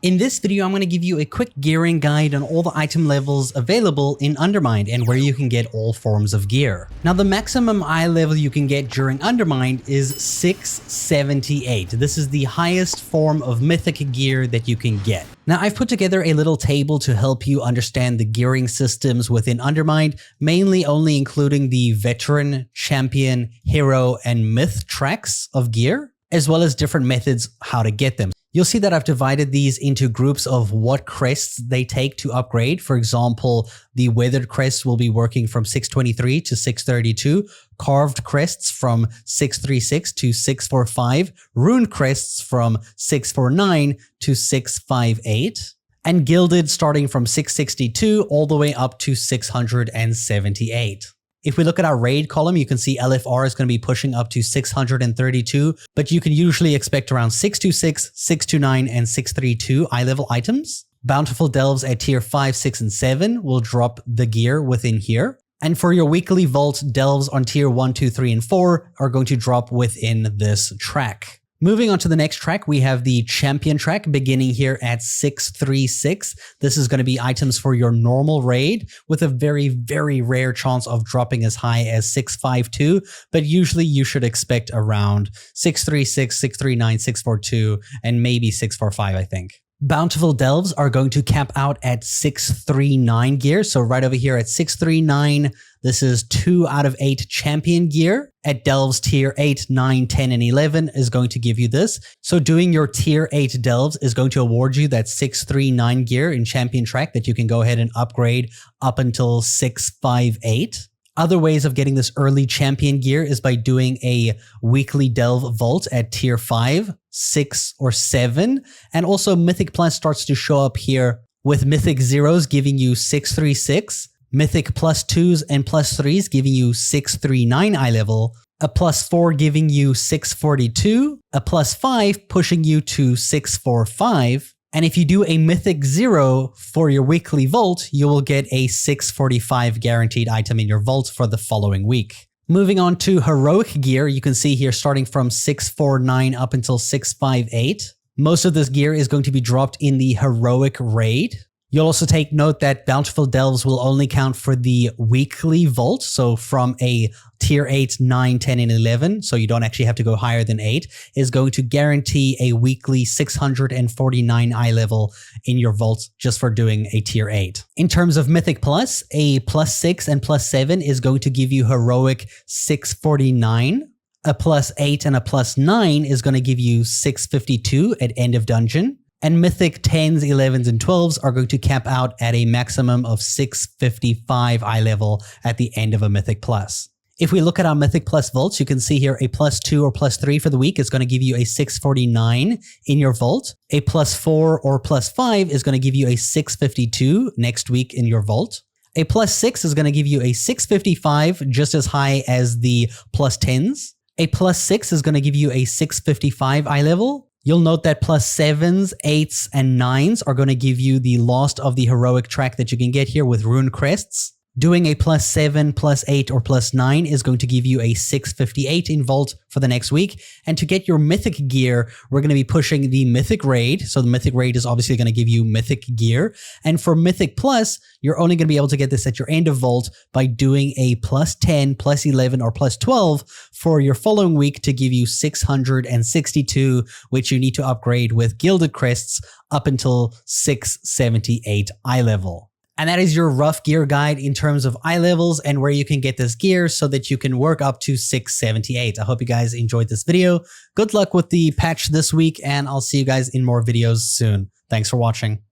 In this video, I'm going to give you a quick gearing guide on all the item levels available in Undermine and where you can get all forms of gear. Now, the maximum eye level you can get during Undermine is 678. This is the highest form of mythic gear that you can get. Now, I've put together a little table to help you understand the gearing systems within Undermine, mainly only including the veteran, champion, hero, and myth tracks of gear, as well as different methods how to get them. You'll see that I've divided these into groups of what crests they take to upgrade. For example, the weathered crests will be working from 623 to 632, carved crests from 636 to 645, rune crests from 649 to 658, and gilded starting from 662 all the way up to 678. If we look at our raid column, you can see LFR is going to be pushing up to 632, but you can usually expect around 626, 629, and 632 eye level items. Bountiful Delves at tier 5, 6, and 7 will drop the gear within here. And for your weekly vault, Delves on tier 1, 2, 3, and 4 are going to drop within this track. Moving on to the next track, we have the champion track beginning here at 636. This is going to be items for your normal raid with a very, very rare chance of dropping as high as 652, but usually you should expect around 636, 639, 642, and maybe 645, I think. Bountiful Delves are going to cap out at 639 gear. So right over here at 639, this is 2 out of 8 champion gear. At Delves tier 8, 9, 10, and 11 is going to give you this. So doing your tier 8 Delves is going to award you that 639 gear in champion track that you can go ahead and upgrade up until 658. Other ways of getting this early champion gear is by doing a weekly Delve vault at tier 5, 6, or 7. And also Mythic Plus starts to show up here with Mythic Zeros giving you 636, Mythic Plus 2s and Plus 3s giving you 639 eye level, a Plus 4 giving you 642, a Plus 5 pushing you to 645, and if you do a Mythic 0 for your weekly vault, you will get a 645 guaranteed item in your vault for the following week. Moving on to heroic gear, you can see here starting from 649 up until 658. Most of this gear is going to be dropped in the heroic raid. You'll also take note that Bountiful Delves will only count for the weekly vault. So from a tier 8, 9, 10, and 11, so you don't actually have to go higher than 8, is going to guarantee a weekly 649 eye level in your vault just for doing a tier 8. In terms of Mythic Plus, a plus 6 and plus 7 is going to give you heroic 649. A plus 8 and a plus 9 is going to give you 652 at end of dungeon. And Mythic 10s, 11s, and 12s are going to cap out at a maximum of 655 eye level at the end of a Mythic Plus. If we look at our Mythic Plus vaults, you can see here a plus 2 or plus 3 for the week is going to give you a 649 in your vault. A plus 4 or plus 5 is going to give you a 652 next week in your vault. A plus 6 is going to give you a 655, just as high as the plus 10s. A plus 6 is going to give you a 655 eye level. You'll note that plus 7s, 8s, and 9s are going to give you the last of the heroic track that you can get here with rune crests. Doing a plus 7, plus 8, or plus 9 is going to give you a 658 in vault for the next week. And to get your mythic gear, we're going to be pushing the mythic raid. So the mythic raid is obviously going to give you mythic gear. And for Mythic Plus, you're only going to be able to get this at your end of vault by doing a plus 10, plus 11, or plus 12 for your following week to give you 662, which you need to upgrade with gilded crests up until 678 eye level. And that is your rough gear guide in terms of eye levels and where you can get this gear so that you can work up to 678. I hope you guys enjoyed this video. Good luck with the patch this week, and I'll see you guys in more videos soon. Thanks for watching.